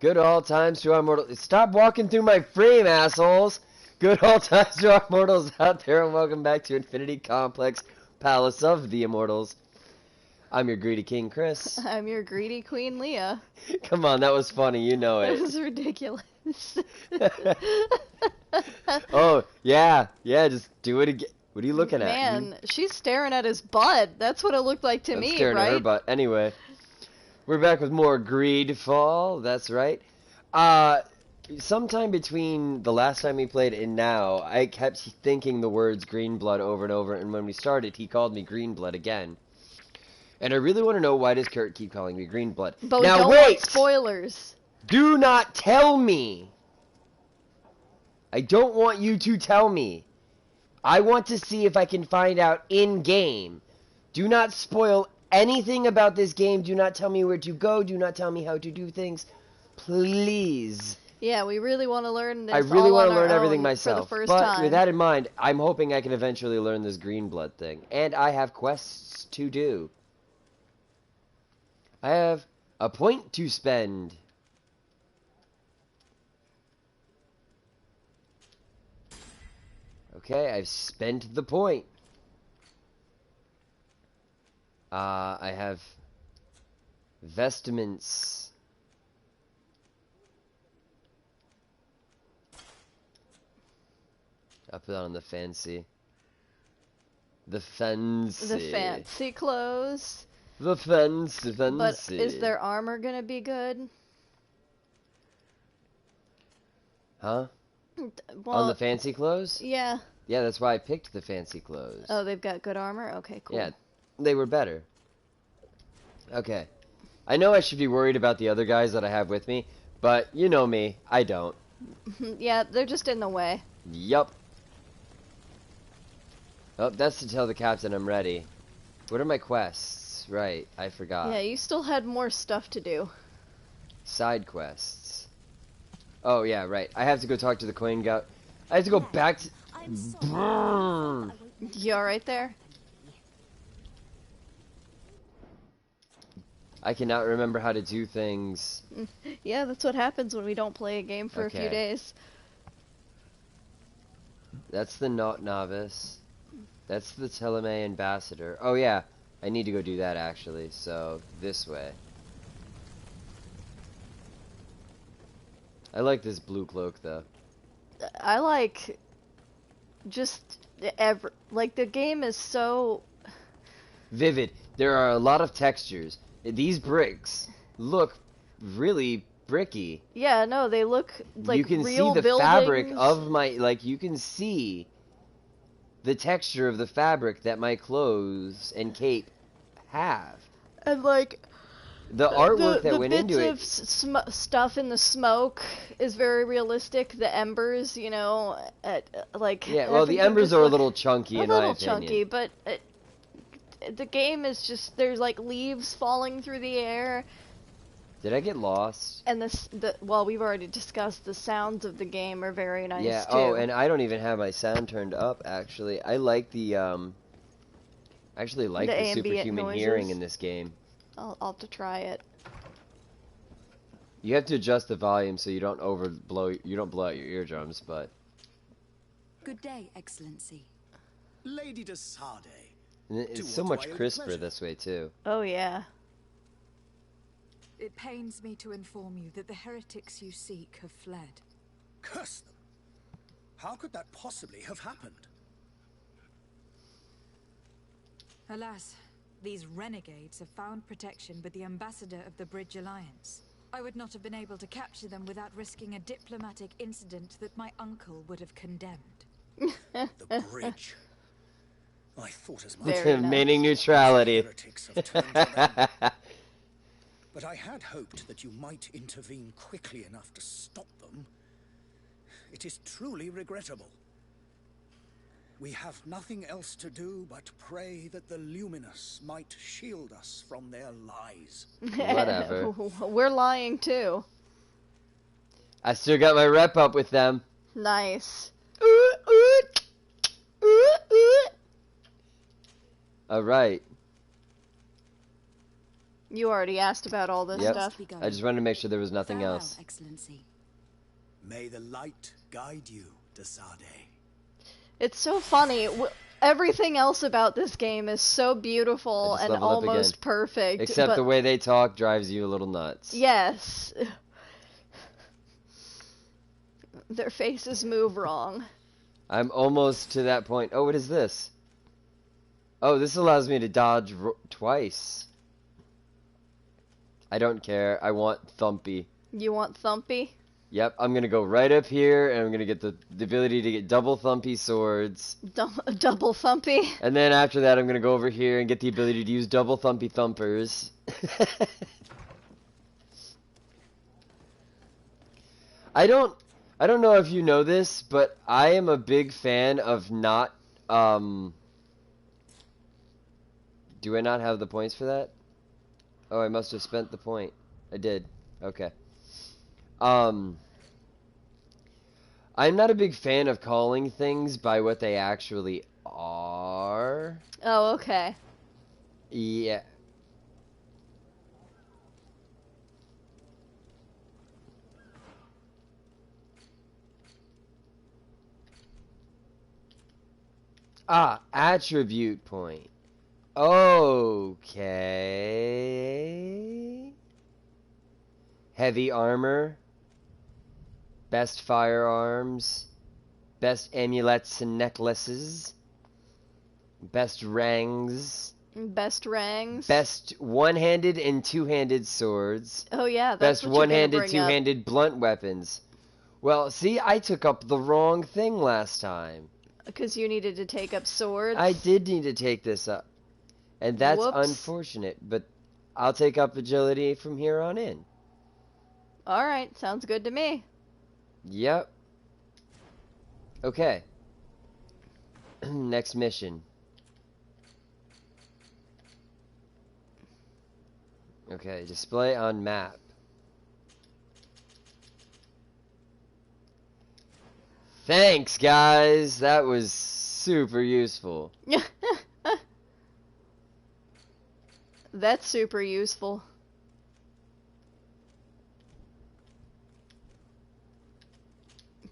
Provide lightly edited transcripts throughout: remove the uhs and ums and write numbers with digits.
Good old times to our mortals. Stop walking through my frame, assholes. Good old times to our mortals out there, and welcome back to Infinity Complex, Palace of the Immortals. I'm your greedy king, Chris. I'm your greedy queen, Leah. Come on, that was funny. You know it. That was ridiculous. Oh, yeah. Just do it again. What are you looking at? Man, she's staring at his butt. That's what it looked like to me, staring right? at her butt. Anyway, we're back with more Greedfall. That's right. Sometime between the last time we played and now, I kept thinking the words green blood over and over, and when we started, he called me green blood again. And I really want to know, why does Kurt keep calling me green blood? But now, we don't want spoilers. Do not tell me! I don't want you to tell me. I want to see if I can find out in-game. Do not spoil anything about this game. Do not tell me where to go. Do not tell me how to do things. Please. Yeah, we really want to learn this. I really want to learn everything myself. For the first but time. with that in mind, I'm hoping I can eventually learn this green blood thing. And I have quests to do. I have a point to spend. Okay, I've spent the point. I have vestments. I'll put on the fancy. The fancy. The fancy clothes. The fancy. But is their armor gonna be good? Huh? Well, on the fancy clothes? Yeah. Yeah, that's why I picked the fancy clothes. Oh, they've got good armor? Okay, cool. Yeah, they were better. Okay. I know I should be worried about the other guys that I have with me, but you know me, I don't. Yeah, they're just in the way. Yup. Oh, that's to tell the captain I'm ready. What are my quests? Right, I forgot. Yeah, you still had more stuff to do. Side quests. Oh, yeah, right. I have to go talk to the coin gout. I have to go back to... You alright there? I cannot remember how to do things. Yeah, that's what happens when we don't play a game for a few days. That's the novice. That's the Teleme ambassador. Oh, yeah. I need to go do that, actually. So, this way. I like this blue cloak, though. I like... just... like, the game is so... vivid. There are a lot of textures. These bricks look really bricky. Yeah, no, they look like you can real see the buildings. fabric of my... like, you can see the texture of the fabric that my clothes and cape have. And, like... The artwork that went into it. The bits of stuff in the smoke is very realistic. The embers, you know, like... Yeah, well, the embers are a little chunky, in my opinion. A little chunky, but the game is just... there's, like, leaves falling through the air. Did I get lost? And well, we've already discussed the sounds of the game are very nice, yeah, too. oh, and I don't even have my sound turned up, actually. I like the, I actually like the superhuman noises. hearing in this game. I'll have to try it. You have to adjust the volume so you don't blow out your eardrums, but... Good day, Excellency. Lady de Sade. It's so much crisper this way, too. Oh, yeah. It pains me to inform you that the heretics you seek have fled. Curse them! How could that possibly have happened? Alas, these renegades have found protection with the ambassador of the Bridge Alliance. I would not have been able to capture them without risking a diplomatic incident that my uncle would have condemned. The bridge. I thought as much. Maintaining neutrality. Heretics have turned to them. But I had hoped that you might intervene quickly enough to stop them. It is truly regrettable. We have nothing else to do but pray that the Luminous might shield us from their lies. Whatever. We're lying too. I still got my rep up with them. Nice. Alright. You already asked about all this Yep. stuff. I just wanted to make sure there was nothing Farewell, else. Excellency. May the light guide you, Desade. It's so funny. Everything else about this game is so beautiful I just and leveled up almost again. perfect. Except but the way they talk drives you a little nuts. yes. Their faces move wrong. I'm almost to that point. Oh, what is this? Oh, this allows me to dodge twice. I don't care. I want Thumpy. You want Thumpy? Yep, I'm gonna go right up here, and I'm gonna get the ability to get double Thumpy swords. Double Thumpy? And then after that, I'm gonna go over here and get the ability to use double Thumpy Thumpers. I don't know if you know this, but I am a big fan of not, do I not have the points for that? Oh, I must have spent the point. I did. Okay. I'm not a big fan of calling things by what they actually are. Oh, okay. Yeah. Ah, attribute point. Okay. Heavy armor. Best firearms. Best amulets and necklaces. Best rangs. Best rangs. Best one-handed and two-handed swords. Oh yeah, that's Best what you're gonna one-handed, bring up. two-handed blunt weapons. Well, see, I took up the wrong thing last time. Because you needed to take up swords. I did need to take this up. And that's Whoops. unfortunate, but I'll take up agility from here on in. Alright, sounds good to me. Yep. Okay. Next mission. Okay, display on map. Thanks, guys. That was super useful. That's super useful.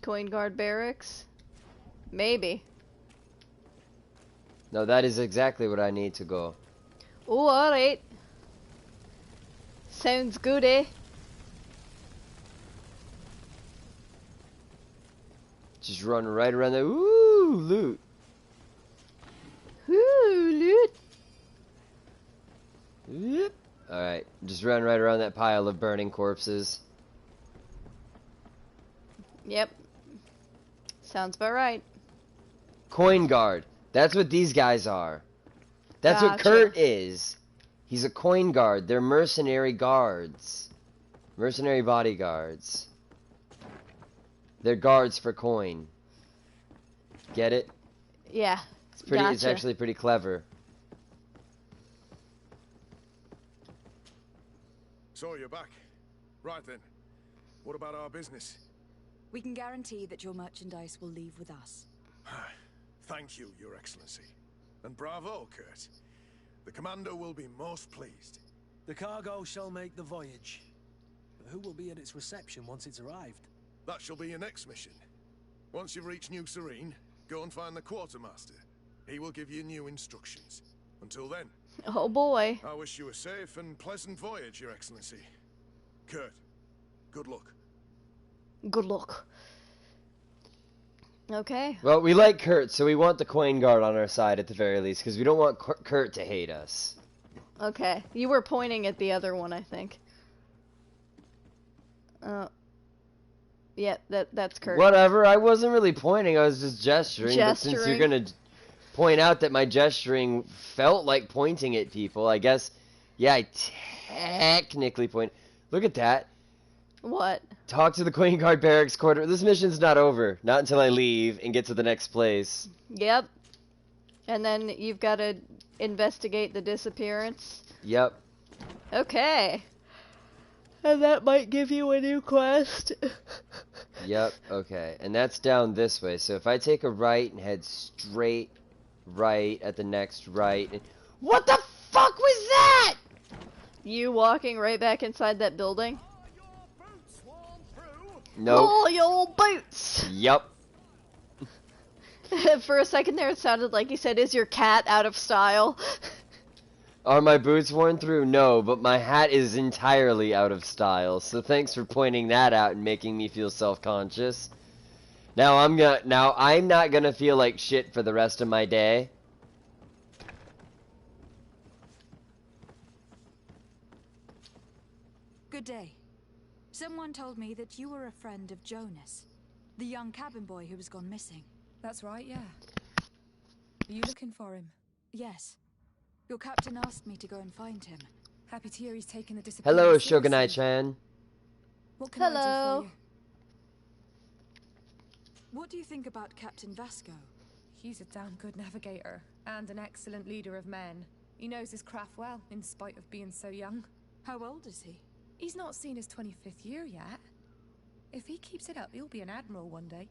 Coin Guard Barracks? Maybe. No, that is exactly what I need to go. Oh, alright. Sounds good, eh? Just run right around there. Ooh, loot. Ooh, loot. Yep. Alright, just run right around that pile of burning corpses. Yep. Sounds about right. Coin guard. That's what these guys are. That's what Gotcha. Kurt is. He's a coin guard. They're mercenary guards. Mercenary bodyguards. They're guards for coin. Get it? Yeah. It's pretty. Gotcha. It's actually pretty clever. So you're back. Right then. What about our business? We can guarantee that your merchandise will leave with us. Thank you, Your Excellency. And bravo, Kurt. The Commander will be most pleased. The cargo shall make the voyage. But who will be at its reception once it's arrived? That shall be your next mission. Once you've reached New Serene, go and find the Quartermaster. He will give you new instructions. Until then, Oh boy. I wish you a safe and pleasant voyage, Your Excellency. Kurt, good luck. Good luck. Okay. Well, we like Kurt, so we want the coin guard on our side at the very least, because we don't want Kurt to hate us. Okay. You were pointing at the other one, I think. Yeah, that's Kurt. Whatever, I wasn't really pointing, I was just gesturing. But since you're Gesturing. gonna point out that my gesturing felt like pointing at people, I guess, yeah, I technically point. Look at that. What? Talk to the Coin Guard Barracks quarter. This mission's not over. Not until I leave and get to the next place. Yep. And then you've got to investigate the disappearance. Yep. Okay. And that might give you a new quest. Yep, okay. And that's down this way. So if I take a right and head straight right at the next right. What the fuck was that? You walking right back inside that building? Nope. Pull your boots! Yup. For a second there, it sounded like he said, "Is your cat out of style?" Are my boots worn through? No, but my hat is entirely out of style. So thanks for pointing that out and making me feel self-conscious. Now I'm not gonna feel like shit for the rest of my day. Good day. Someone told me that you were a friend of Jonas, the young cabin boy who was gone missing. That's right, yeah. Are you looking for him? Yes. Your captain asked me to go and find him. Happy to hear he's taken the disappearance Hello, seriously. Shogunai-chan. What can I do Hello. for you? What do you think about Captain Vasco? He's a damn good navigator and an excellent leader of men. He knows his craft well, in spite of being so young. How old is he? He's not seen his 25th year yet. If he keeps it up, he'll be an admiral one day.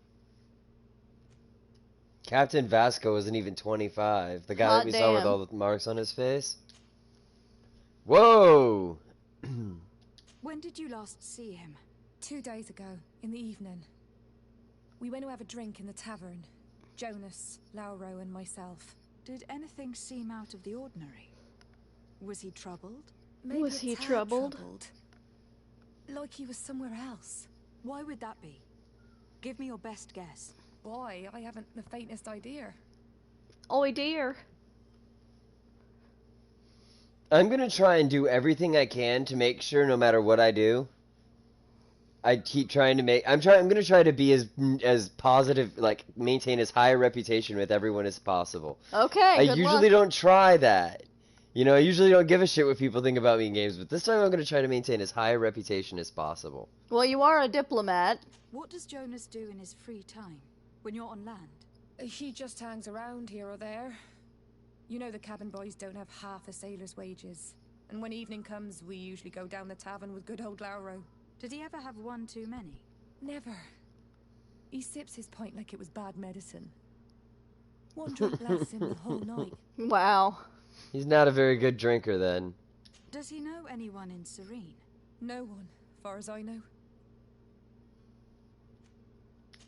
Captain Vasco isn't even 25. The guy Hot that we saw with damn. all the marks on his face. Whoa! When did you last see him? 2 days ago, in the evening. We went to have a drink in the tavern. Jonas, Lauro, and myself. Did anything seem out of the ordinary? Was he troubled? Maybe Was a he tad troubled? Like he was somewhere else. Why would that be? Give me your best guess. Why, I haven't the faintest idea. Oh dear. I'm gonna try and do everything I can to make sure no matter what I do, I keep trying to make... I'm gonna try to be as positive, like, maintain as high a reputation with everyone as possible. Okay, I good usually luck. don't try that. You know, I usually don't give a shit what people think about me in games, but this time I'm gonna try to maintain as high a reputation as possible. Well, you are a diplomat. What does Jonas do in his free time, when you're on land? He just hangs around here or there. You know the cabin boys don't have half a sailor's wages. And when evening comes, we usually go down the tavern with good old Lauro. Did he ever have one too many? Never. He sips his pint like it was bad medicine. One drink lasts him the whole night. Wow. He's not a very good drinker, then. Does he know anyone in Serene? No one, far as I know.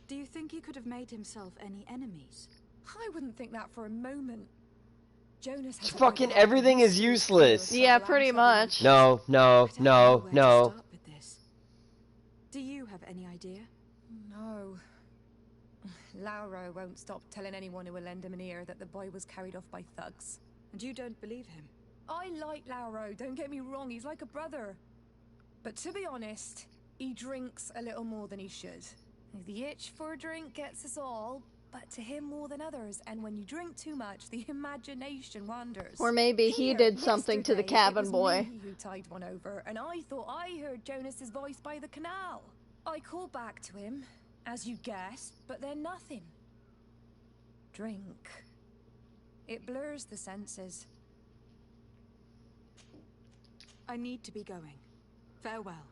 Do you think he could have made himself any enemies? I wouldn't think that for a moment. Jonas has Fucking everything is useless. Yeah, pretty much. No, no, I don't know no, where to no. start with this. Do you have any idea? No. Lauro won't stop telling anyone who will lend him an ear that the boy was carried off by thugs. And you don't believe him? I like Lauro, don't get me wrong, he's like a brother. But to be honest, he drinks a little more than he should. The itch for a drink gets us all, but to him more than others, and when you drink too much, the imagination wanders. Or maybe he Here, did something to the yesterday, cabin it was boy. me who tied one over, and I thought I heard Jonas's voice by the canal. I called back to him, as you guessed, but then nothing. Drink. It blurs the senses. I need to be going. Farewell.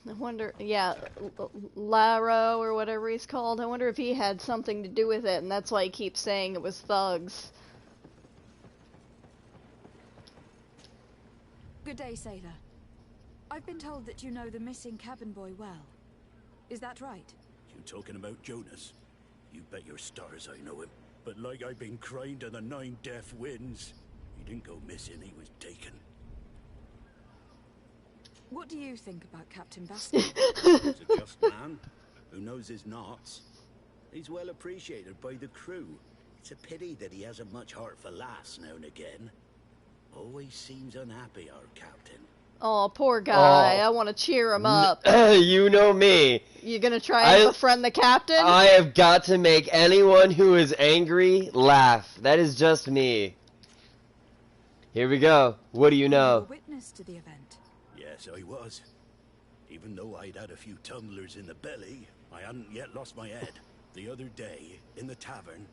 I wonder, yeah, Laro or whatever he's called, I wonder if he had something to do with it, and that's why he keeps saying it was thugs. Good day, sailor. I've been told that you know the missing cabin boy well. Is that right? You talking about Jonas? You bet your stars I know him. But like I've been crying to the 9 deaf winds, he didn't go missing, he was taken. What do you think about Captain Vasco? He's a just man who knows his knots. He's well appreciated by the crew. It's a pity that he hasn't much heart for lass now and again. Always seems unhappy, our captain. Oh, poor guy. Oh. I want to cheer him up. You know me. You gonna try and befriend the captain? I have got to make anyone who is angry laugh. That is just me. Here we go. What do you You were know? a witness to the event. Yes, I was. Even though I'd had a few tumblers in the belly, I hadn't yet lost my head. The other day, in the tavern,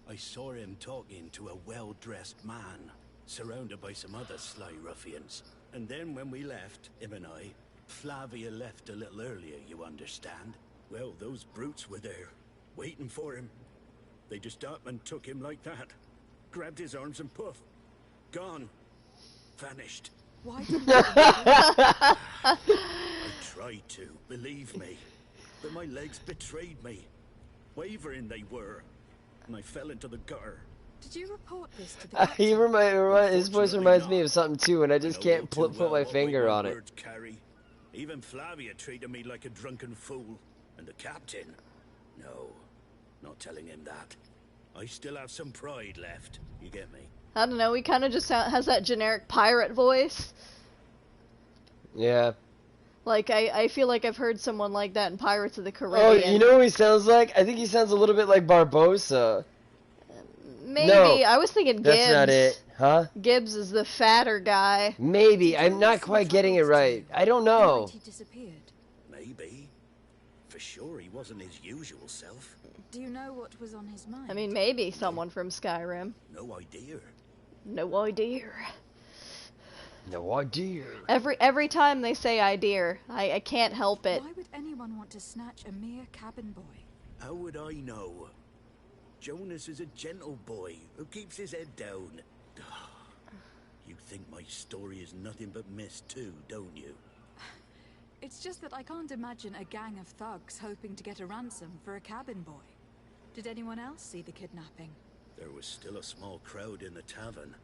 I saw him talking to a well-dressed man, surrounded by some other sly ruffians. And then when we left, him and I, Flavia left a little earlier, you understand. Well, those brutes were there, waiting for him. They just up and took him like that. Grabbed his arms and poof, gone. vanished. Why didn't you? I tried to, believe me. But my legs betrayed me. Wavering they were. And I fell into the gutter. Did you report this to the He captain? his voice reminds me of something too, and I just can't put my finger on it. Words carry. Even Flavia treated me like a drunken fool. And the captain? No, not telling him that. I still have some pride left. You get me? I don't know, he kind of just has that generic pirate voice. Yeah. Like, I feel like I've heard someone like that in Pirates of the Caribbean. Oh, you know who he sounds like? I think he sounds a little bit like Barbossa. Maybe. No, I was thinking Gibbs. That's not it. Huh? Gibbs is the fatter guy. Maybe. I'm not quite getting it right. I don't know. He disappeared. Maybe. For sure he wasn't his usual self. Do you know what was on his mind? I mean, maybe someone from Skyrim. No idea. No idea. No idea. Every time they say idea, I can't help it. Why would anyone want to snatch a mere cabin boy? How would I know? Jonas is a gentle boy who keeps his head down. You think my story is nothing but mist too, don't you? It's just that I can't imagine a gang of thugs hoping to get a ransom for a cabin boy. Did anyone else see the kidnapping? There was still a small crowd in the tavern.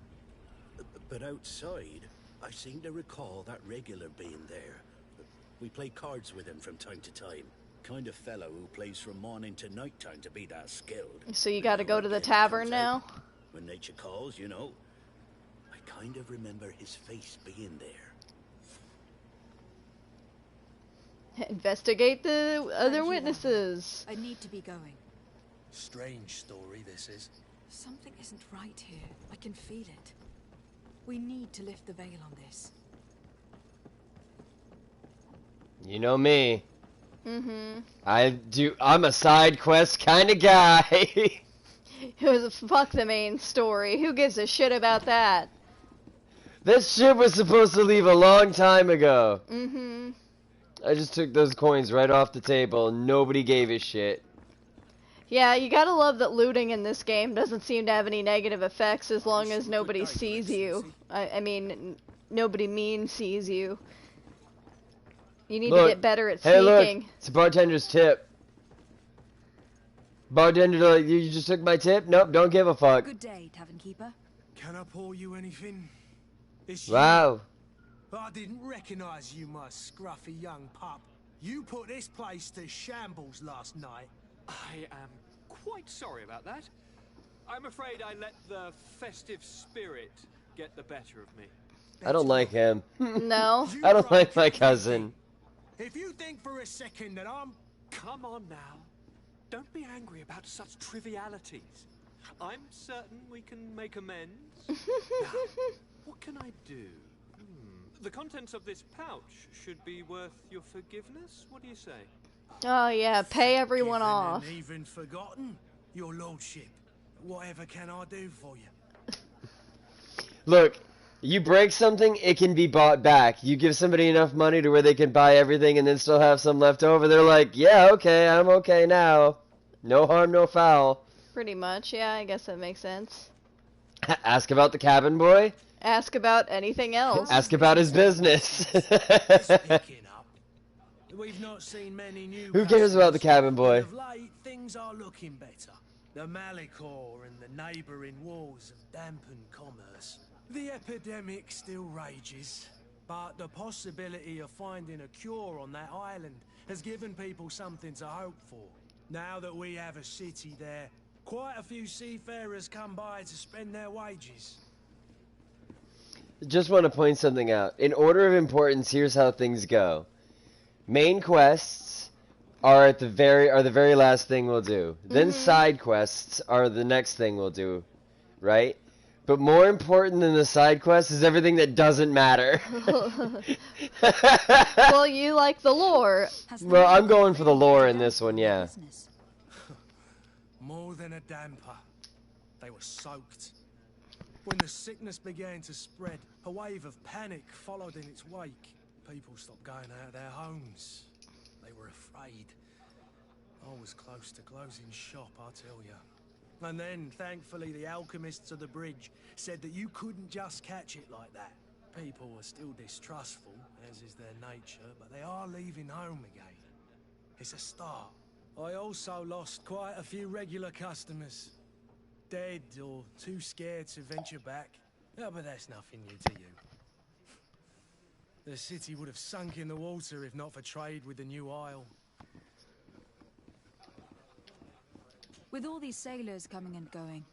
But outside, I seem to recall that regular being there. We play cards with him from time to time. Kind of fellow who plays from morning to night time to be that skilled. So you gotta go to the tavern now? When nature calls, you know. I kind of remember his face being there. Investigate the other witnesses. I need to be going. Strange story, this is. Something isn't right here. I can feel it. We need to lift the veil on this. You know me. Mm-hmm. I'm a side quest kind of guy. Fuck the main story. Who gives a shit about that? This ship was supposed to leave a long time ago. Mm-hmm. I just took those coins right off the table and nobody gave a shit. Yeah, you gotta love that looting in this game doesn't seem to have any negative effects as long as nobody sees you. I mean, nobody mean sees you. You need to get better at hey, sneaking. Look, it's a bartender's tip. Bartender, like, you just took my tip? Nope, don't give a fuck. Good day, tavern keeper. Can I pour you anything? It's Wow. you. I didn't recognize you, my scruffy young pup. You put this place to shambles last night. I am quite sorry about that. I'm afraid I let the festive spirit get the better of me. I don't like him. No. I don't like my cousin. If you think for a second that I'm... Come on now. Don't be angry about such trivialities. I'm certain we can make amends. Now, what can I do? The contents of this pouch should be worth your forgiveness. What do you say? Oh yeah, pay everyone Given off. and even forgotten, your lordship. Whatever can I do for you? Look, you break something, it can be bought back. You give somebody enough money to where they can buy everything and then still have some left over. They're like, yeah, okay, I'm okay now. No harm, no foul. Pretty much, yeah, I guess that makes sense. Ask about the cabin boy. Ask about anything else. Ask about his business. Picking up. We've not seen many new Who cares about the cabin boy? Of late, things are looking better. The Malicor and the neighbouring wars have dampened commerce. The epidemic still rages, but the possibility of finding a cure on that island has given people something to hope for. Now that we have a city there, quite a few seafarers come by to spend their wages. Just want to point something out. In order of importance, here's how things go. Main quests are the very last thing we'll do. Then side quests are the next thing we'll do, right? But more important than the side quests is everything that doesn't matter. Well, you like the lore. Well, I'm going for the lore in this one, yeah. More than a damper. They were soaked. When the sickness began to spread, a wave of panic followed in its wake. People stopped going out of their homes. They were afraid. I was close to closing shop, I tell you. And then, thankfully, the alchemists of the bridge said that you couldn't just catch it like that. people are still distrustful, as is their nature, but they are leaving home again. It's a start. I also lost quite a few regular customers. Dead or too scared to venture back. Yeah, but that's nothing new to you. The city would have sunk in the water if not for trade with the new isle. With all these sailors coming and going,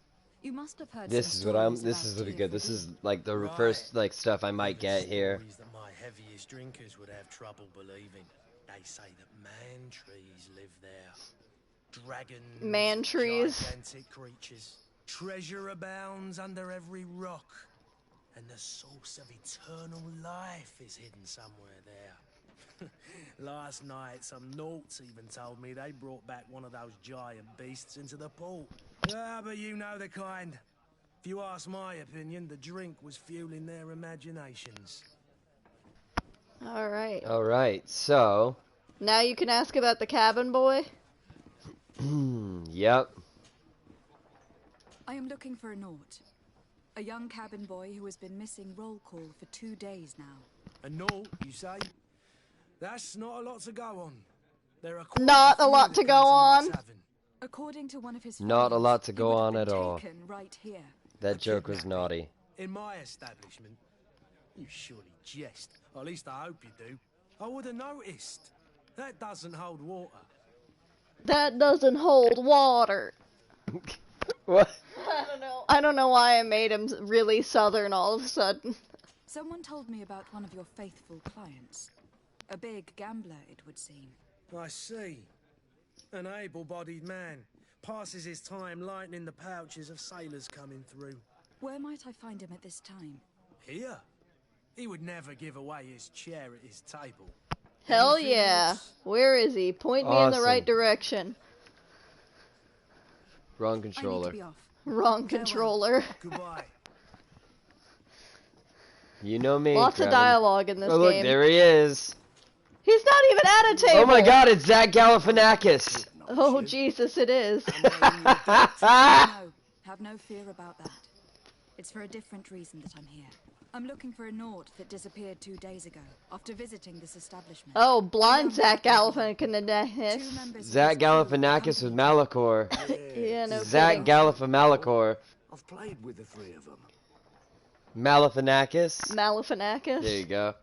you must have heard This some is what I'm. stories This about is looking Tyr good. This Fadin. is like the Right. first like stuff I might They're the get here. stories that my heaviest drinkers would have trouble believing. They say that man trees live there. Dragons, Man trees. gigantic creatures. Treasure abounds under every rock. And the source of eternal life is hidden somewhere there. Last night, some Nauts even told me they brought back one of those giant beasts into the port. Ah, but you know the kind. If you ask my opinion, the drink was fueling their imaginations. Alright. Alright, so. Now you can ask about the cabin boy. Yep. I am looking for a Naut. A young cabin boy who has been missing roll call for 2 days now. A Naut, you say? That's not a lot to go on. There are quite Not a few lot that to come go my on. tavern. According to one of his Not a friends, lot to he go would have on been at all. taken right here. That A joke was kidnapping. naughty. In my establishment? You surely jest. Or at least I hope you do. I would have noticed. That doesn't hold water. That doesn't hold water. What? I don't know why I made him really southern all of a sudden. Someone told me about one of your faithful clients. A big gambler, it would seem. I see. An able-bodied man. Passes his time lightening the pouches of sailors coming through. Where might I find him at this time? Here? He would never give away his chair at his table. Hell Anything yeah. else? Where is he? Point me in the right Awesome. direction. Wrong I need controller. to be off. Wrong controller. Goodbye. You know me. Lots of grab him. dialogue in this Oh look, game. there he is. He's not even at a table. Oh my God, it's Zach Galifianakis. Oh Jesus, it is. No, have no fear about that. It's for a different reason that I'm here. I'm looking for a Naut that disappeared 2 days ago after visiting this establishment. Oh, blind Zach Two Galifianakis. members of Zach his crew Galifianakis with accompanied Malachor. Yeah, no Zach kidding. Galifianakis. I've played with the three of them. Malifanakis. Malifanakis. There you go.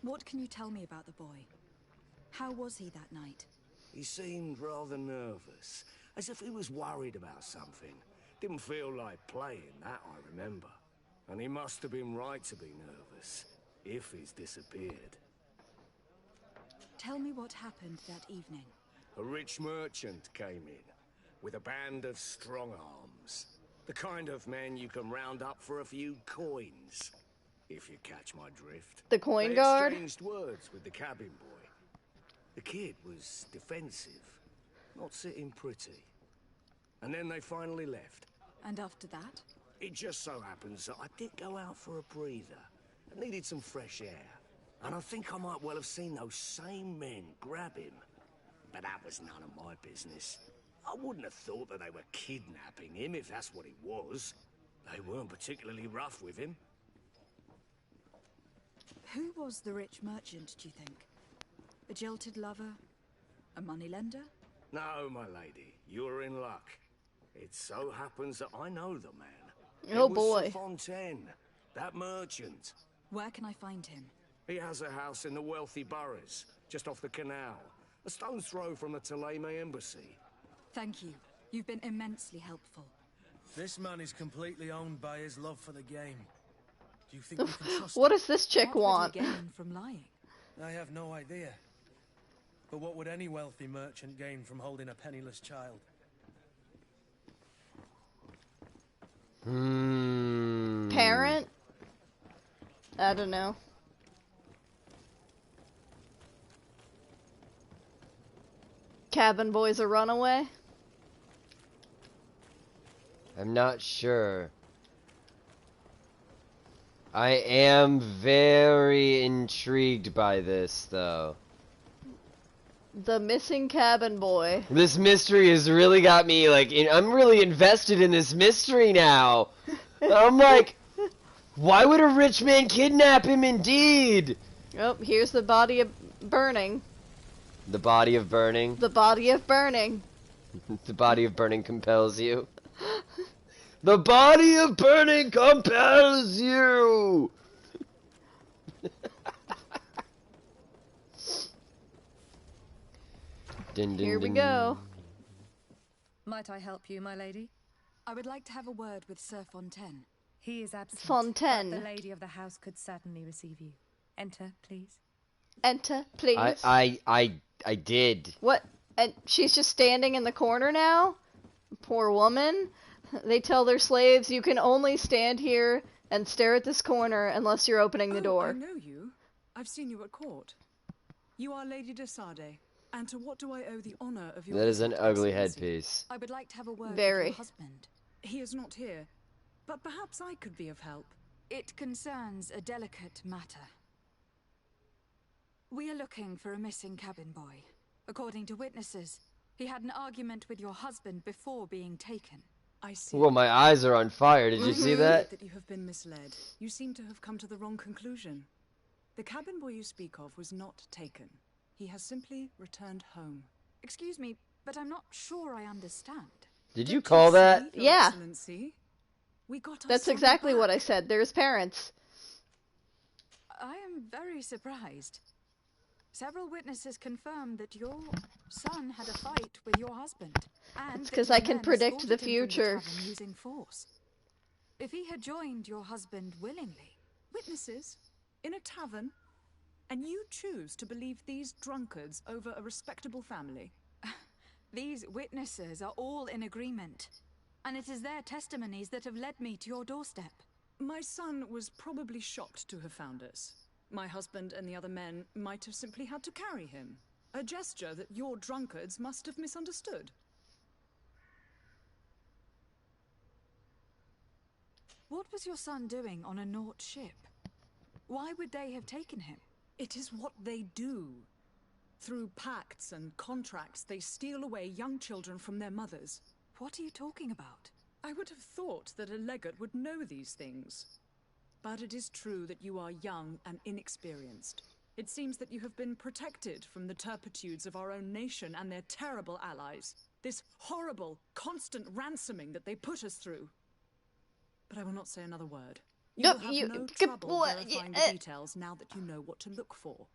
What can you tell me about the boy? How was he that night? He seemed rather nervous, as if he was worried about something. Didn't feel like playing, that I remember. And he must have been right to be nervous, if he's disappeared. Tell me what happened that evening. A rich merchant came in, with a band of strong arms. The kind of men you can round up for a few coins, if you catch my drift. The coin They guard? exchanged words with the cabin boy. The kid was defensive, not sitting pretty. And then they finally left. And after that? It just so happens that I did go out for a breather. I needed some fresh air. And I think I might well have seen those same men grab him. But that was none of my business. I wouldn't have thought that they were kidnapping him, if that's what it was. They weren't particularly rough with him. Who was the rich merchant, do you think? A jilted lover? A moneylender? No, my lady, you're in luck. It so happens that I know the man. Oh It was boy. Sir Fontaine, that merchant. Where can I find him? He has a house in the wealthy boroughs, just off the canal. A stone's throw from the Thélème embassy. Thank you. You've been immensely helpful. This man is completely owned by his love for the game. Do you think we can trust What him? does this chick What want? would he gain from lying? I have no idea. But what would any wealthy merchant gain from holding a penniless child? Parent? I don't know. Cabin boy's a runaway? I'm not sure. I am very intrigued by this, though. The missing cabin boy. This mystery has really got me, like, I'm really invested in this mystery now. I'm like, why would a rich man kidnap him indeed? Oh, here's the body of burning. The body of burning. The body of burning. The body of burning compels you. The body of burning compels you! Here we go. Might I help you, my lady? I would like to have a word with Sir Fontaine. He is absent. Fontaine. But the lady of the house could certainly receive you. Enter, please. Enter, please. I did. What? And she's just standing in the corner now? Poor woman. They tell their slaves, you can only stand here and stare at this corner unless you're opening the door. I know you. I've seen you at court. You are Lady de Sade. And to what do I owe the honor of your... That is an ugly Excellency? headpiece. I would like to have a word Very. with your husband. He is not here. But perhaps I could be of help. It concerns a delicate matter. We are looking for a missing cabin boy. According to witnesses, he had an argument with your husband before being taken. I see. Well, my eyes are on fire. Did you see that? That you have been misled. You seem to have come to the wrong conclusion. The cabin boy you speak of was not taken. He has simply returned home. Excuse me, but I'm not sure I understand. Did you call that? Your Yeah. Excellency? We got our That's son exactly what back. I said. They're his parents. I am very surprised. Several witnesses confirmed that your son had a fight with your husband. And It's 'cause that I your can men predict escorted the him from future. tavern using force. If he had joined your husband willingly... Witnesses? In a tavern? And you choose to believe these drunkards over a respectable family? These witnesses are all in agreement. And it is their testimonies that have led me to your doorstep. My son was probably shocked to have found us. My husband and the other men might have simply had to carry him. A gesture that your drunkards must have misunderstood. What was your son doing on a Naut ship? Why would they have taken him? It is what they do. Through pacts and contracts, they steal away young children from their mothers. What are you talking about? I would have thought that a legate would know these things. But it is true that you are young and inexperienced. It seems that you have been protected from the turpitudes of our own nation and their terrible allies. This horrible, constant ransoming that they put us through. But I will not say another word. You will have no trouble verifying the details now that you know what to look for.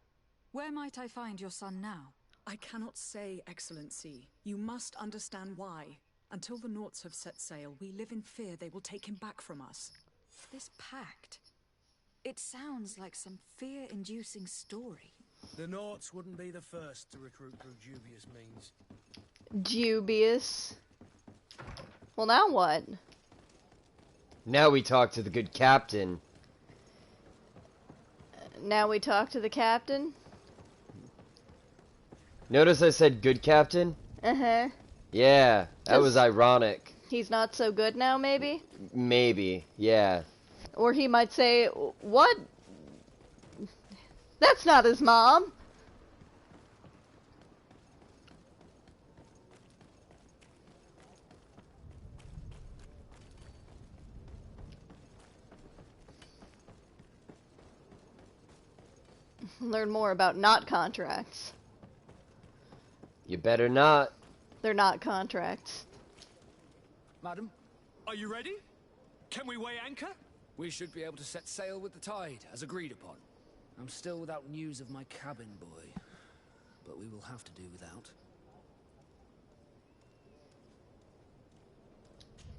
Where might I find your son now? I cannot say, Excellency. You must understand why. Until the Nauts have set sail, we live in fear they will take him back from us. This pact. It sounds like some fear-inducing story. The Nauts wouldn't be the first to recruit through dubious means. Dubious. Well, now what? Now we talk to the good captain. Now we talk to the captain? Notice I said good captain? Uh-huh. Yeah, that was ironic. He's not so good now, maybe? Maybe, yeah. Or he might say, what? That's not his mom. Learn more about not contracts. You better not. They're not contracts. Madam, Are you ready? Can we weigh anchor? we should be able to set sail with the tide, as agreed upon. I'm still without news of my cabin boy, but we will have to do without.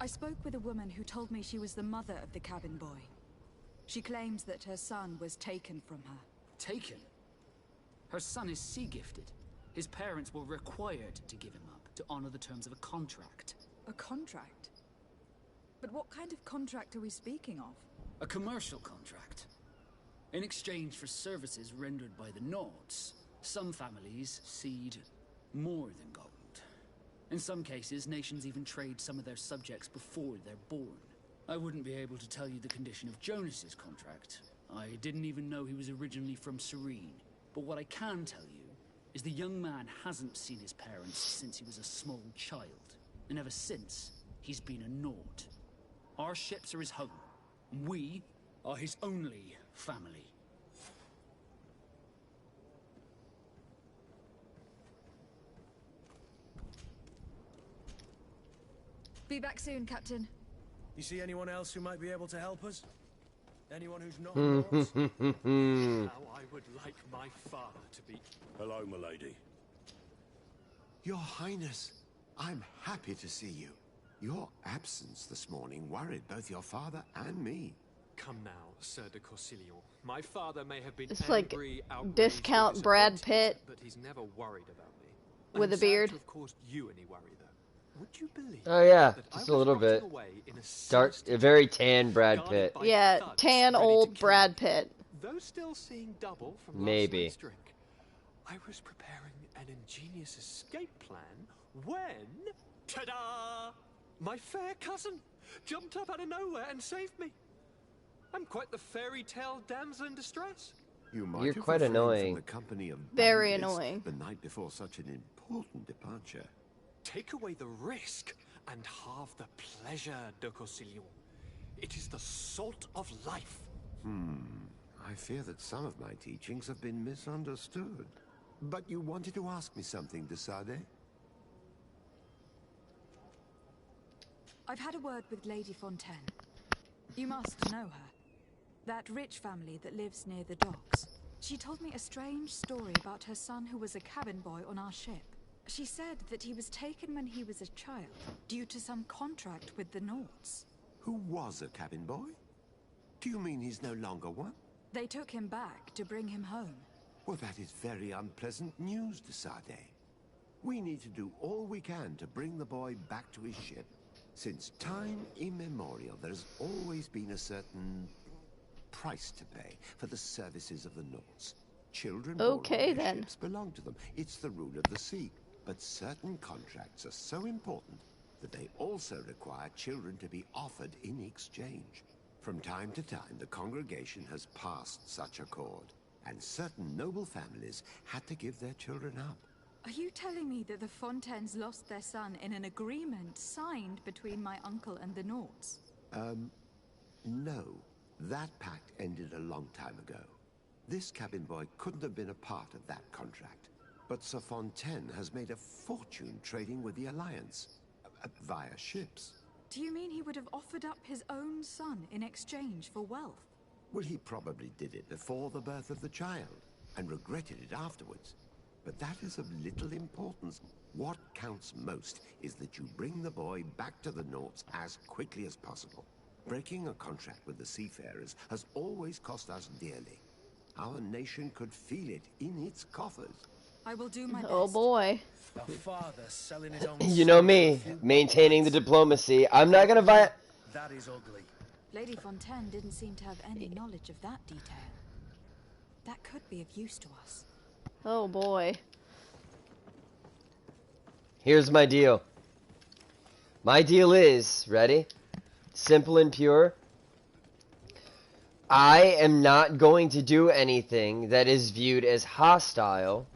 I spoke with a woman who told me she was the mother of the cabin boy. She claims that her son was taken from her. Taken? Her son is sea-gifted. His parents were required to give him up, to honor the terms of a contract. A contract? But what kind of contract are we speaking of? A commercial contract. In exchange for services rendered by the Nauts, some families cede more than gold. In some cases, nations even trade some of their subjects before they're born. I wouldn't be able to tell you the condition of Jonas's contract. I didn't even know he was originally from Serene. But what I can tell you is the young man hasn't seen his parents since he was a small child. And ever since, he's been a Naut. Our ships are his home. We are his only family. Be back soon, Captain. You see anyone else who might be able to help us? Anyone who's not Norse? How I would like my father to be... Hello, milady. Your Highness, I'm happy to see you. Your absence this morning worried both your father and me. Come now, Sir de Corsilio. My father may have been It's like angry, outraged, discount or Brad disappointed, Pitt but he's never worried about me. with I'm a beard. sad to have caused you any worry, though. Would you believe Oh yeah, that just I a was little rotting bit. away in a Dark, sinister a very tan Brad guarded Pitt. by Yeah, thugs tan ready to old kill Brad me? Pitt. Though still seeing double from Maybe. last night's drink, I was preparing an ingenious escape plan when, ta-da! My fair cousin jumped up out of nowhere and saved me. I'm quite the fairy tale damsel in distress. You might You're have quite refrained annoying. from the company of Very bandits annoying. the night before such an important departure. Take away the risk and halve the pleasure, de Corsilio. It is the salt of life. I fear that some of my teachings have been misunderstood. But you wanted to ask me something, de Sade? I've had a word with Lady Fontaine. You must know her. That rich family that lives near the docks. She told me a strange story about her son who was a cabin boy on our ship. She said that he was taken when he was a child, due to some contract with the Nords. Who was a cabin boy? Do you mean he's no longer one? They took him back to bring him home. Well, that is very unpleasant news, de Sade. We need to do all we can to bring the boy back to his ship. Since time immemorial, there has always been a certain price to pay for the services of the Nords. Children born on Okay, their then. ships belong to them. It's the rule of the sea. But certain contracts are so important that they also require children to be offered in exchange. From time to time, the congregation has passed such accord, and certain noble families had to give their children up. Are you telling me that the Fontaines lost their son in an agreement signed between my uncle and the Nords? No. That pact ended a long time ago. This cabin boy couldn't have been a part of that contract. But Sir Fontaine has made a fortune trading with the Alliance, via ships. Do you mean he would have offered up his own son in exchange for wealth? Well, he probably did it before the birth of the child, and regretted it afterwards. But that is of little importance. What counts most is that you bring the boy back to the Nords as quickly as possible. Breaking a contract with the seafarers has always cost us dearly. Our nation could feel it in its coffers. I will do my best. Oh boy. A father selling his own You know son me, for a few maintaining the bucks. diplomacy. I'm not gonna That is ugly. Lady Fontaine didn't seem to have any knowledge of that detail. That could be of use to us. Oh boy. Here's my deal. My deal is, ready? Simple and pure. I am not going to do anything that is viewed as hostile.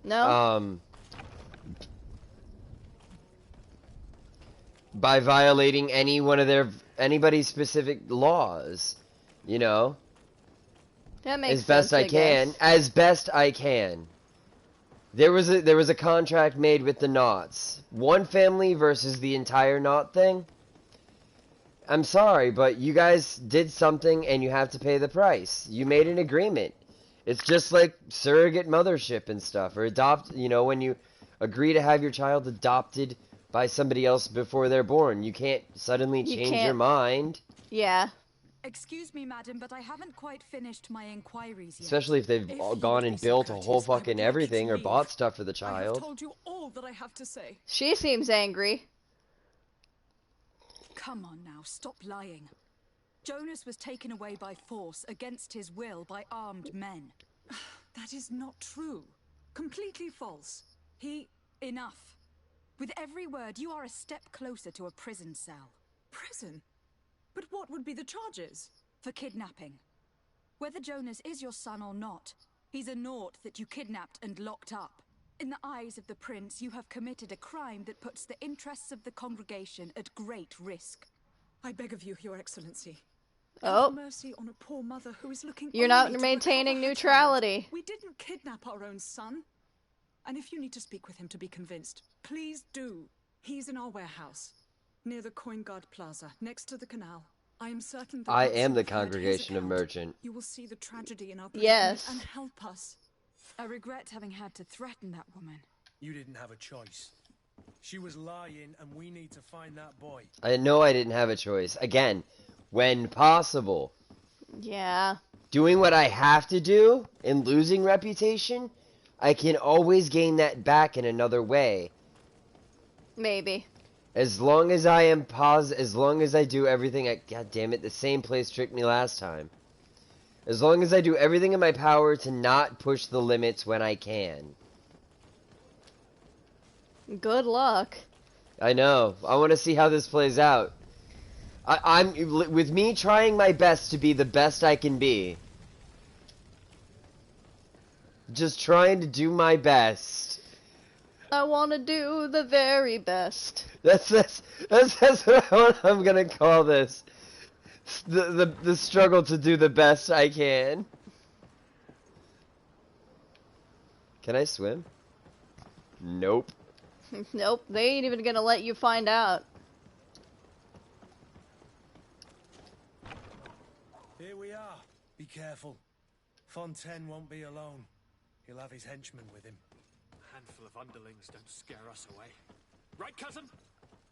No? By violating any one of anybody's specific laws, you know, That makes as best sense, I can, guess. as best I can. There was a contract made with the Knots. One family versus the entire Knot thing. I'm sorry, but you guys did something and you have to pay the price. You made an agreement. It's just like surrogate mothership and stuff, or adopt, you know, when you agree to have your child adopted by somebody else before they're born. You can't suddenly change your mind. Yeah. Excuse me, madam, but I haven't quite finished my inquiries yet. Especially if they've all gone and built a whole fucking everything or bought stuff for the I have child. told you all that I have to say. She seems angry. Come on now, stop lying. Jonas was taken away by force, against his will, by armed men. That is not true. Completely false. Enough. With every word, you are a step closer to a prison cell. Prison? But what would be the charges? For kidnapping. Whether Jonas is your son or not, he's a Nort that you kidnapped and locked up. In the eyes of the prince, you have committed a crime that puts the interests of the congregation at great risk. I beg of you, Your Excellency. Oh. Have mercy on a poor mother who is looking You're only not to maintaining recover her neutrality. child. We didn't kidnap our own son. And if you need to speak with him to be convinced, please do. He's in our warehouse, near the Coin Guard Plaza, next to the canal. I am certain that I once am you the have heard his congregation of account, merchant. you will see the tragedy in our predicament Yes. and help us. I regret having had to threaten that woman. You didn't have a choice. She was lying, and we need to find that boy. I know I didn't have a choice. Again, when possible. Yeah. Doing what I have to do and losing reputation, I can always gain that back in another way. Maybe. As long as I am as long as I do everything God damn it, the same place tricked me last time. As long as I do everything in my power to not push the limits when I can. Good luck. I know. I want to see how this plays out. I'm with me trying my best to be the best I can be. Just trying to do my best. I want to do the very best. That's what I'm gonna call this. The struggle to do the best I can. Can I swim? Nope. Nope, they ain't even gonna let you find out. Here we are. Be careful. Fontaine won't be alone. He'll have his henchmen with him. A handful of underlings don't scare us away. Right, cousin?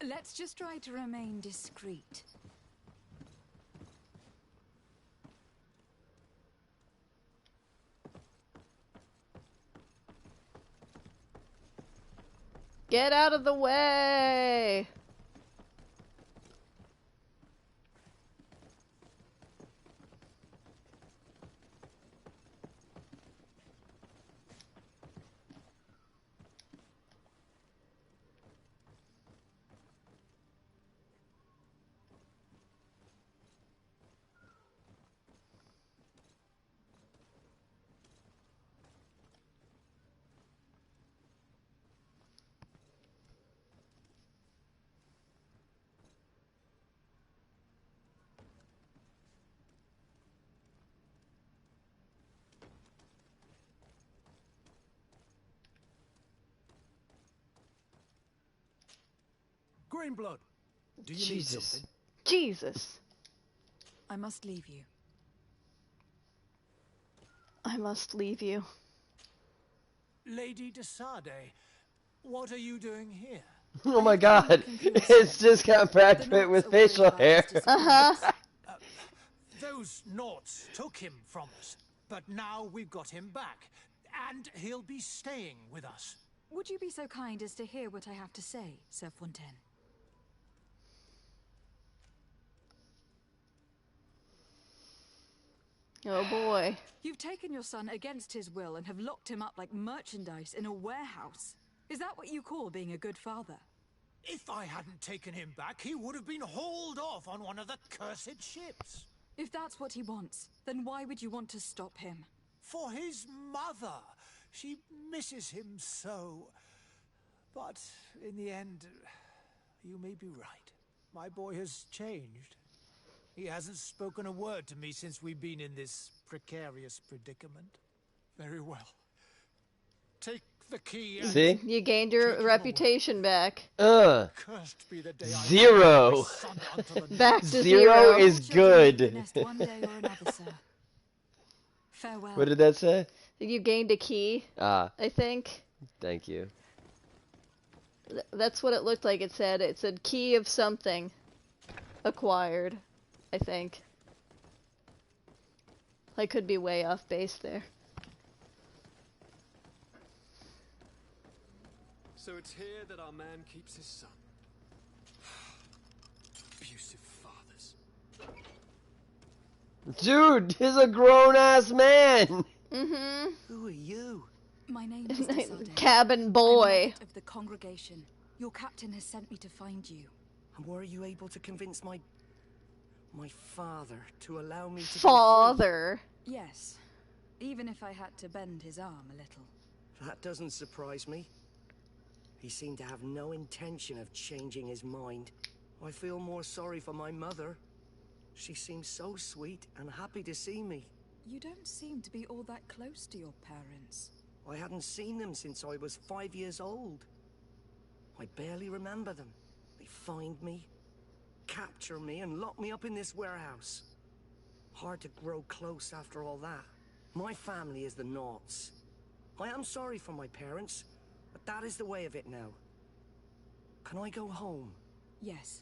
Let's just try to remain discreet. Get out of the way! Greenblood, do you need Jesus. something? Jesus. I must leave you. I must leave you. Lady de Sade, what are you doing here? Oh my god. It's just got Brad Pitt with facial hair. Uh-huh. Those Naughts took him from us, but now we've got him back, and he'll be staying with us. Would you be so kind as to hear what I have to say, Sir Fontaine? Oh boy. You've taken your son against his will and have locked him up like merchandise in a warehouse. Is that what you call being a good father? If I hadn't taken him back, he would have been hauled off on one of the cursed ships. If that's what he wants, then why would you want to stop him? For his mother. She misses him so. But in the end, you may be right. My boy has changed. He hasn't spoken a word to me since we've been in this precarious predicament. Very well. Take the key and See? You gained your reputation back. cursed be the day I Zero. put my son onto the Back to Zero is good. Nest one day or another, sir. Farewell. What did that say? You gained a key, Ah, I think. thank you. That's what it looked like. It said key of something acquired, I think. I could be way off base there. So it's here that our man keeps his son. Abusive fathers. Dude, he's a grown-ass man! Mm-hmm. Who are you? My name is de Sade. Cabin I'm boy. Knight of the congregation. Your captain has sent me to find you. And were you able to convince my father to allow me to Father. Yes. Even if I had to bend his arm a little. That doesn't surprise me. He seemed to have no intention of changing his mind. I feel more sorry for my mother. She seems so sweet and happy to see me. You don't seem to be all that close to your parents. I hadn't seen them since I was 5 years old. I barely remember them. They find me, capture me, and lock me up in this warehouse. Hard to grow close after all that. My family is the Naughts. I am sorry for my parents, but that is the way of it now. Can I go home? Yes.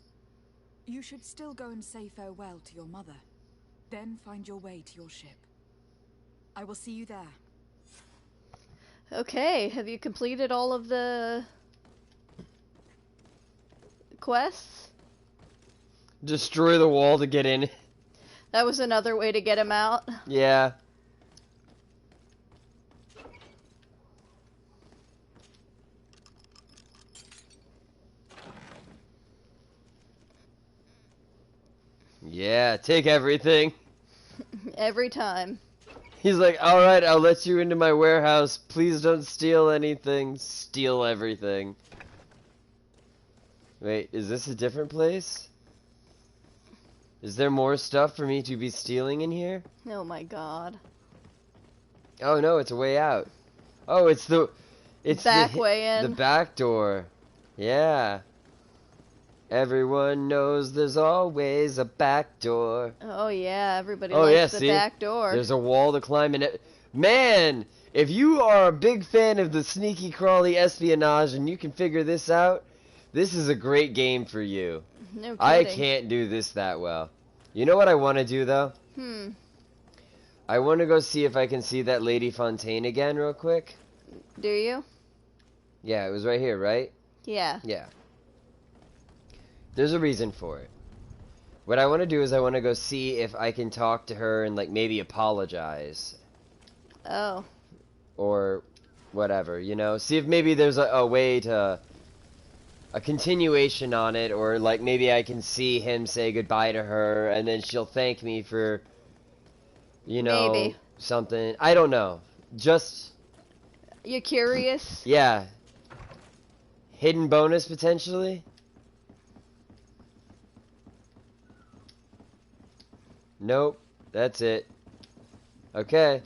You should still go and say farewell to your mother. Then find your way to your ship. I will see you there. Okay, have you completed all of the quests? Destroy the wall to get in. That was another way to get him out. Yeah. Yeah, take everything. Every time. He's like, alright, I'll let you into my warehouse. Please don't steal anything. Steal everything. Wait, is this a different place? Is there more stuff for me to be stealing in here? Oh my god. Oh no, it's a way out. Oh, it's the back way in. The back door. Yeah. Everyone knows there's always a back door. Oh yeah, everybody likes the back door. There's a wall to climb in it. Man, if you are a big fan of the sneaky crawly espionage and you can figure this out, this is a great game for you. No kidding. I can't do this that well. You know what I want to do though? I want to go see if I can see that Lady Fontaine again real quick. Do you? Yeah, it was right here, right? Yeah. Yeah. There's a reason for it. What I want to do is I want to go see if I can talk to her and, like, maybe apologize. Oh. Or whatever, you know? See if maybe there's a way to... a continuation on it, or, like, maybe I can see him say goodbye to her, and then she'll thank me for, you know, maybe. something. I don't know. Just... You curious? Yeah. Hidden bonus, potentially? Nope, that's it. Okay.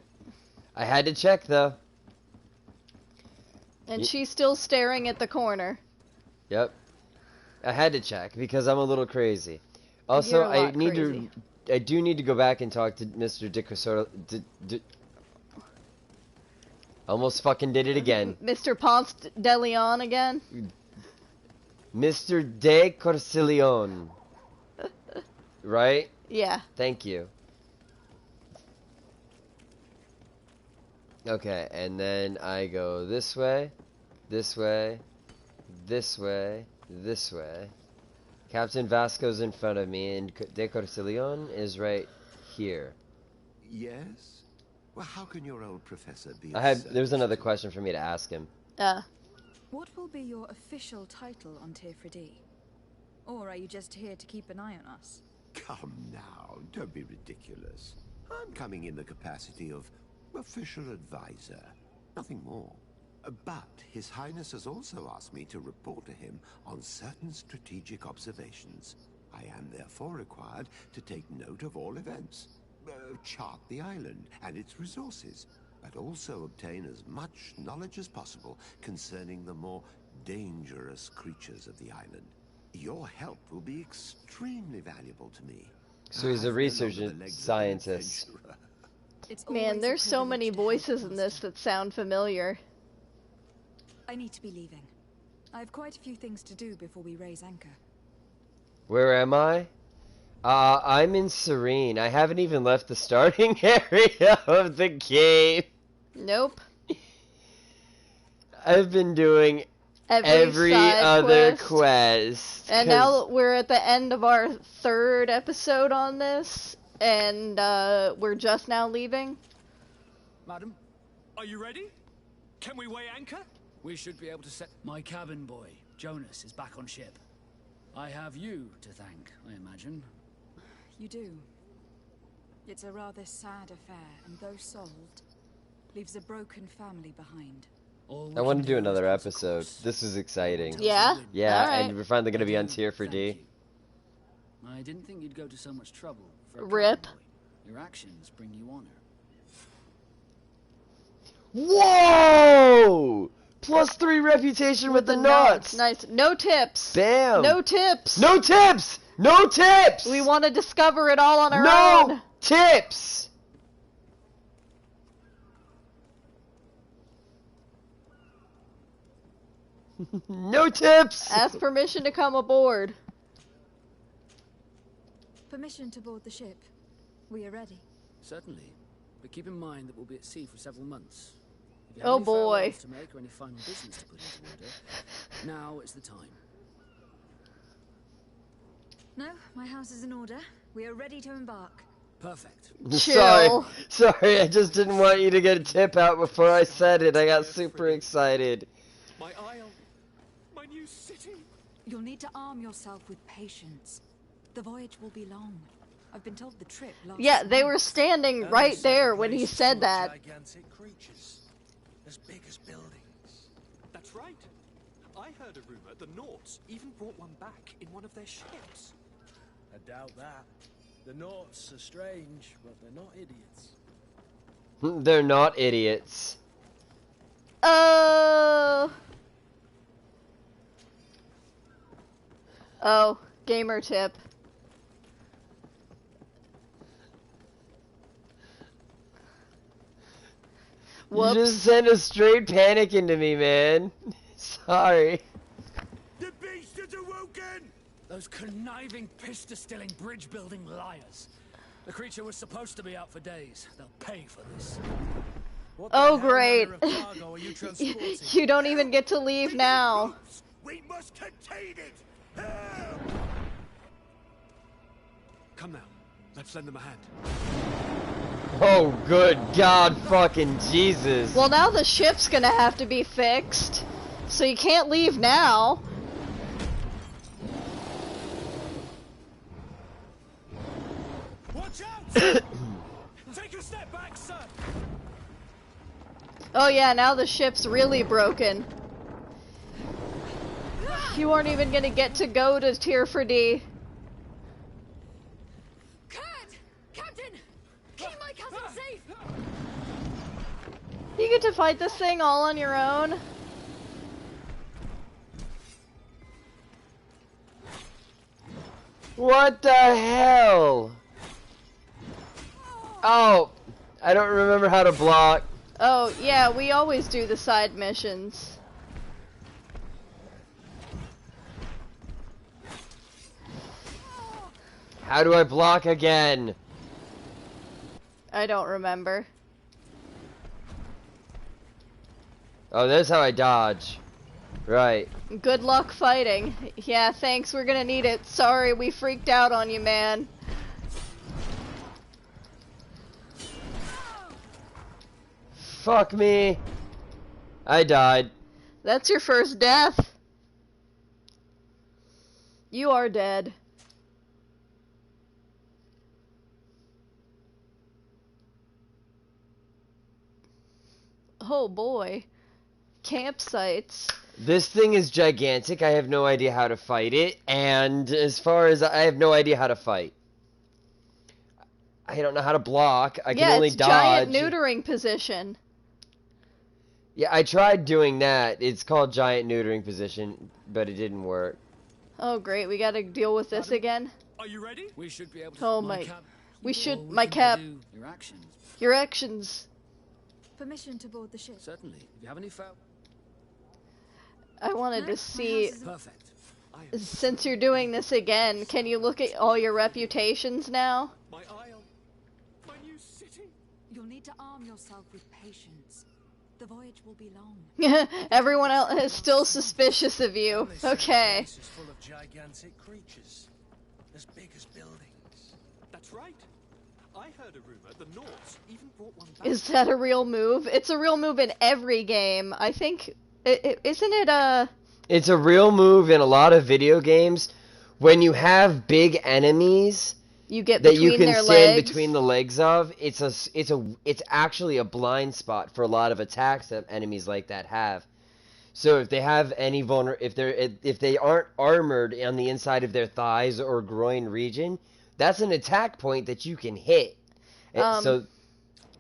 I had to check, though. And she's still staring at the corner. Yep. I had to check, because I'm a little crazy. Also, I do need to go back and talk to Mr. Almost fucking did it again. Mr. Ponce de Leon again? Mr. de Corcilion. Right? Yeah. Thank you. Okay, and then I go this way, this way, this way, this way. Captain Vasco's in front of me, and de Corcilion is right here. Yes? Well, how can your old professor be... There's another question for me to ask him. What will be your official title on Tifredi? Or are you just here to keep an eye on us? Come now, don't be ridiculous. I'm coming in the capacity of official advisor, nothing more. But His Highness has also asked me to report to him on certain strategic observations. I am therefore required to take note of all events, chart the island and its resources, but also obtain as much knowledge as possible concerning the more dangerous creatures of the island. Your help will be extremely valuable to me. So he's a research scientist. Man, there's so many voices in this that sound familiar. I need to be leaving. I have quite a few things to do before we raise anchor. Where am I? I'm in Serene. I haven't even left the starting area of the game. Nope. I've been doing every other quest. And now we're at the end of our 3rd episode on this, and we're just now leaving. Madam, are you ready? Can we weigh anchor? We should be able to set... My cabin boy, Jonas, is back on ship. I have you to thank, I imagine. You do. It's a rather sad affair, and though solved, leaves a broken family behind. All I we want can to do is another course, of episode. course. This is exciting. Yeah? Yeah, Alright. and we're finally going to be on do tier for thank D. you. I didn't think you'd go to so much trouble for a Rip. cowboy. Your actions bring you honor. Whoa! +3 reputation with the knots. Nice. No tips. Bam. No tips. No tips. No tips. We want to discover it all on our no own. tips. No tips. Ask permission to come aboard. Permission to board the ship. We are ready. Certainly. But keep in mind that we'll be at sea for several months. If you Oh, have any boy. farewells to make or any final business to put into order, now is the time. No, my house is in order. We are ready to embark. Perfect. Chill. Sorry, I just didn't want you to get a tip out before I said it. I got super excited. My isle. My new city. You'll need to arm yourself with patience. The voyage will be long. I've been told the trip lasts Yeah, they were months. standing right there when he said that. Gigantic creatures, as big as buildings. That's right. I heard a rumor the Nauts even brought one back in one of their ships. I doubt that. The Nauts are strange, but they're not idiots. They're not idiots. Oh, gamer tip. Whoops. You just sent a straight panic into me, man. Sorry. The beast is awoken! Those conniving, pista-stilling, bridge-building liars. The creature was supposed to be out for days. They'll pay for this. What the Oh, hell great. manner of cargo are you transporting? You don't even get to leave now. We must contain it! Come now. Let's lend them a hand. Oh, good God, fucking Jesus. Well, now the ship's gonna have to be fixed, so you can't leave now. Watch out! Take a step back, sir! Oh yeah, now the ship's really broken. You aren't even gonna get to go to tier for D. Captain! Keep my cousin safe! You get to fight this thing all on your own. What the hell? Oh, I don't remember how to block. Oh yeah, we always do the side missions. How do I block again? I don't remember. Oh, that's how I dodge. Right. Good luck fighting. Yeah, thanks, we're gonna need it. Sorry, we freaked out on you, man. Fuck me. I died. That's your first death. You are dead. Oh boy. Campsites. This thing is gigantic. I have no idea how to fight it. And as far as I have no idea how to fight. I don't know how to block. I can only it's dodge. giant neutering position. Yeah, I tried doing that. It's called giant neutering position, but it didn't work. Oh great, we gotta deal with this again. Are you ready? We should be able to. Oh my. We All should. we My can cap. do- Your actions. Your actions. Permission to board the ship. Certainly. If you have any foul. I wanted No, to my see. house is in- Perfect. Since you're doing this again, can you look at all your reputations now? My isle. My new city. You'll need to arm yourself with patience. The voyage will be long. Everyone else is still suspicious of you. And they say the Okay. place is full of gigantic creatures, as big as buildings. That's right. I heard a rumor the Nauts even brought one back. Is that a real move? It's a real move in every game. I think. Isn't it a. It's a real move in a lot of video games. When you have big enemies, You get that between you can their stand legs. between the legs of. It's actually a blind spot for a lot of attacks that enemies like that have. So if they have any if they aren't armored on the inside of their thighs or groin region, that's an attack point that you can hit. So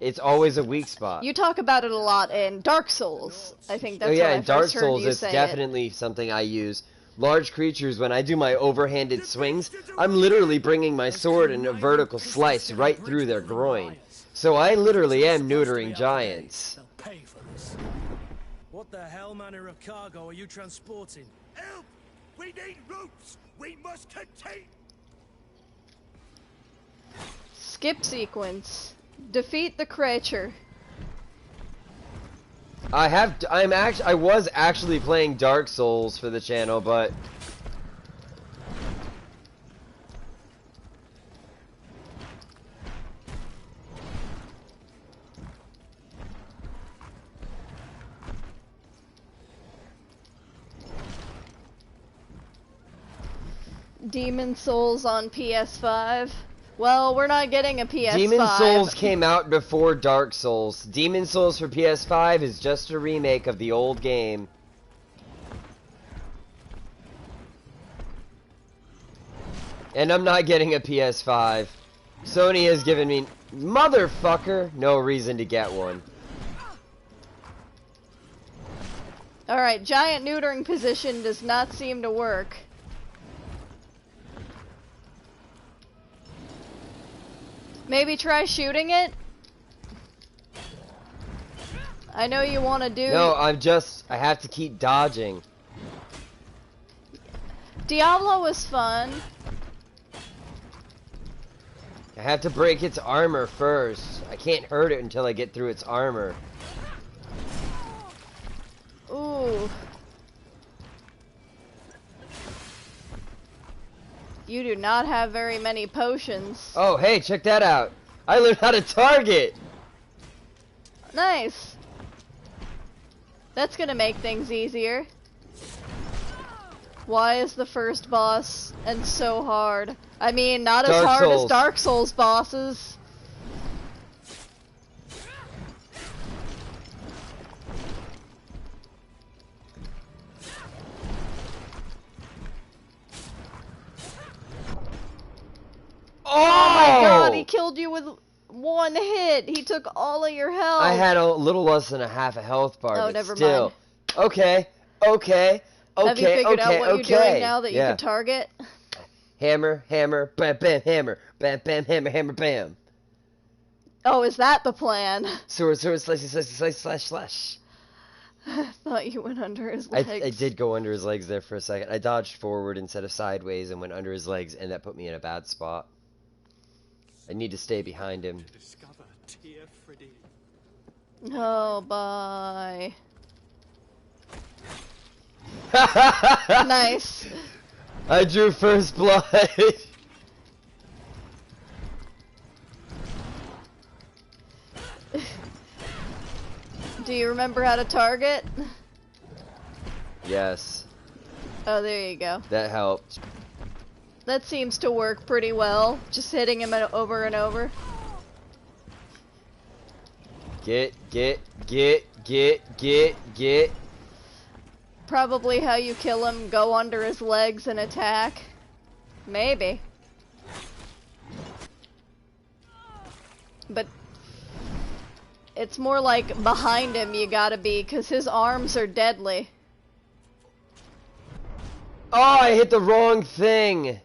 it's always a weak spot. You talk about it a lot in Dark Souls. I think that's what I in Dark first heard Souls, you it's say definitely something I use. Large creatures, when I do my overhanded swings, I'm literally bringing my sword in a vertical slice right through their groin. So I literally am neutering giants. Pay for this. What the hell manner of cargo are you transporting? Help! We need ropes! We must contain... Skip sequence. Defeat the creature. I was actually playing Dark Souls for the channel, but Demon Souls on PS5. Well, we're not getting a PS5. Demon Souls came out before Dark Souls. Demon Souls for PS5 is just a remake of the old game. And I'm not getting a PS5. Sony has given me, motherfucker, no reason to get one. Alright, giant neutering position does not seem to work. Maybe try shooting it? I know you want to do... No, I have to keep dodging. Diablo was fun. I have to break its armor first. I can't hurt it until I get through its armor. Ooh. You do not have very many potions. Oh, hey, check that out. I learned how to target. Nice. That's gonna make things easier. Why is the first boss and so hard? I mean, not as hard as Dark Souls bosses. Oh my god, he killed you with one hit. He took all of your health. I had a little less than a half a health bar, oh, but never still. Mind. Okay. Have you figured out what you're doing now that you can target? Hammer, hammer, bam, bam, hammer, bam, bam, hammer, hammer, bam. Oh, is that the plan? Sword, sword, slice, slice, slice, slash, slash. I thought you went under his legs. I did go under his legs there for a second. I dodged forward instead of sideways and went under his legs, and that put me in a bad spot. I need to stay behind him. Oh, bye. Nice. I drew first blood. Do you remember how to target? Yes. Oh, there you go. That helped. That seems to work pretty well. Just hitting him over and over. Get. Probably how you kill him, go under his legs and attack. Maybe. But it's more like behind him you gotta be, because his arms are deadly. Oh, I hit the wrong thing.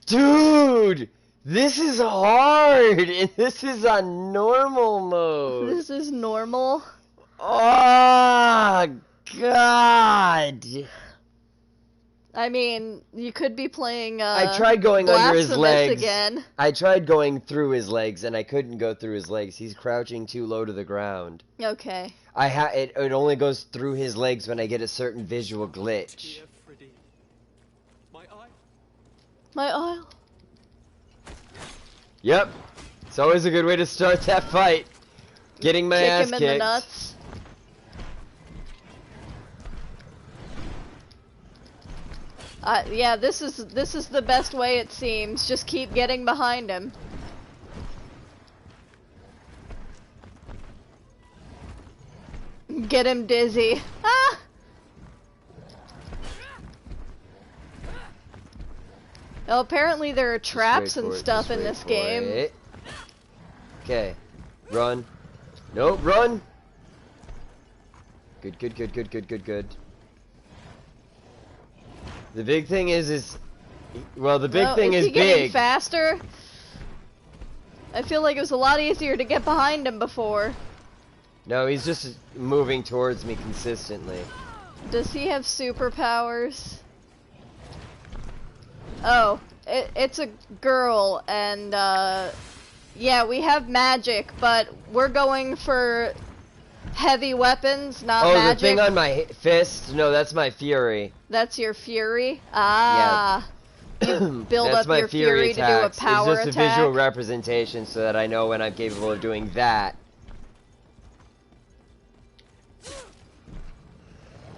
Dude, this is hard, and this is on normal mode. This is normal? Oh, God. I mean, you could be playing, I tried going under his legs. Again. I tried going through his legs, and I couldn't go through his legs. He's crouching too low to the ground. Okay. It only goes through his legs when I get a certain visual glitch. My isle. Yep. It's always a good way to start that fight. Getting my ass kicked. Kick him in the nuts. Yeah, this is the best way it seems. Just keep getting behind him. Get him dizzy. Ah! Well, apparently there are traps and stuff in this game. Okay. Run. Nope, run! Good. The big thing is... Well, the big thing is he getting big. Faster? I feel like it was a lot easier to get behind him before. No, he's just moving towards me consistently. Does he have superpowers? Oh, it's a girl, and yeah, we have magic, but we're going for heavy weapons, not magic. Oh, the thing on my fist? No, that's my fury. That's your fury? Ah. Yeah. You build up your fury to do a power attack. It's just a visual representation so that I know when I'm capable of doing that.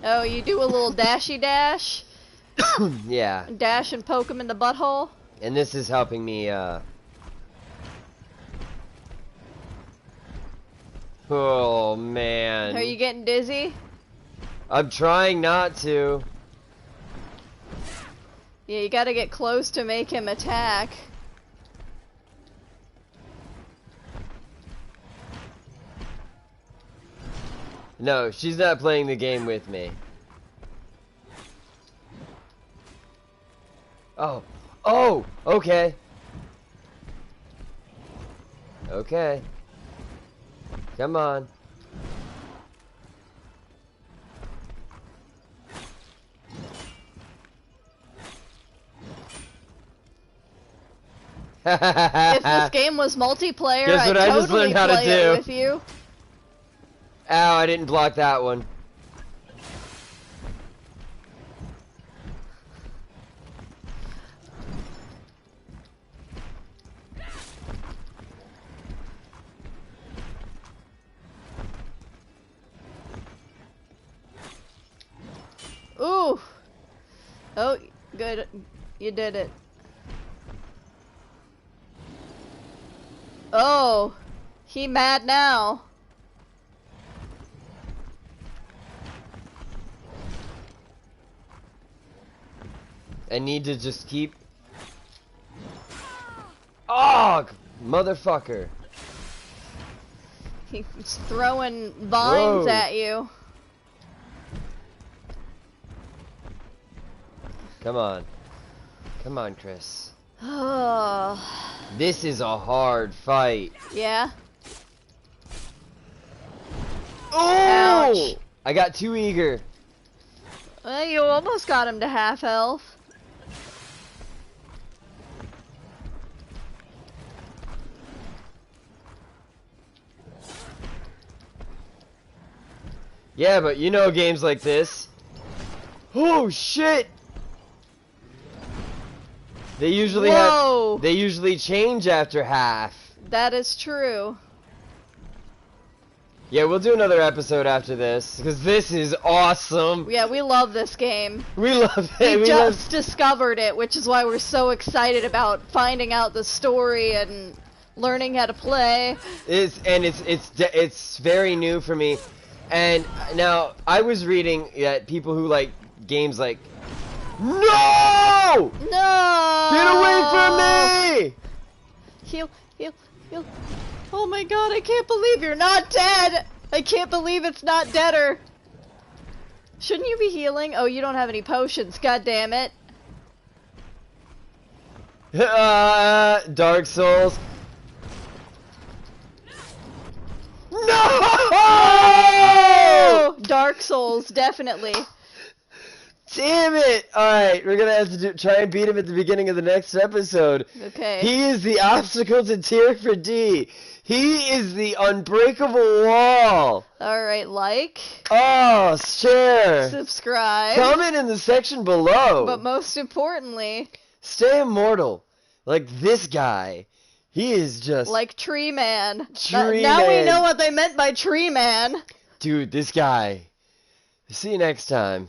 Oh, you do a little dashy dash? Yeah. Dash and poke him in the butthole? And this is helping me, Oh, man. Are you getting dizzy? I'm trying not to. Yeah, you gotta get close to make him attack. No, she's not playing the game with me. Oh. Oh! Okay. Okay. Come on. If this game was multiplayer, Guess what I'd I just totally learned how to play it do. with you. Ow, I didn't block that one. Ooh. Oh, good. You did it. Oh. He mad now. I need to just keep... Oh, motherfucker. He's throwing vines Whoa. at you. Come on. Come on, Chris. Oh. This is a hard fight. Yeah? Oh! Ouch. I got too eager. Well, you almost got him to half health. Yeah, but you know games like this. Oh shit! They usually Whoa. they usually change after half. That is true. Yeah, we'll do another episode after this because this is awesome. Yeah, we love this game. We love it. We just discovered it, which is why we're so excited about finding out the story and learning how to play. It's very new for me. And now I was reading that people who like games like No! No! Get away from me! Heal. Oh my god, I can't believe you're not dead! I can't believe it's not deader. Shouldn't you be healing? Oh, you don't have any potions, god damn it. Dark Souls. No! Dark Souls, definitely. Damn it! Alright, we're gonna have to try and beat him at the beginning of the next episode. Okay. He is the obstacle to tier for D. He is the unbreakable wall. Alright, like. Oh, share. Subscribe. Comment in the section below. But most importantly, stay immortal. Like this guy. He is just... like Tree Man. Tree now Man. we know what they meant by Tree Man. Dude, this guy. See you next time.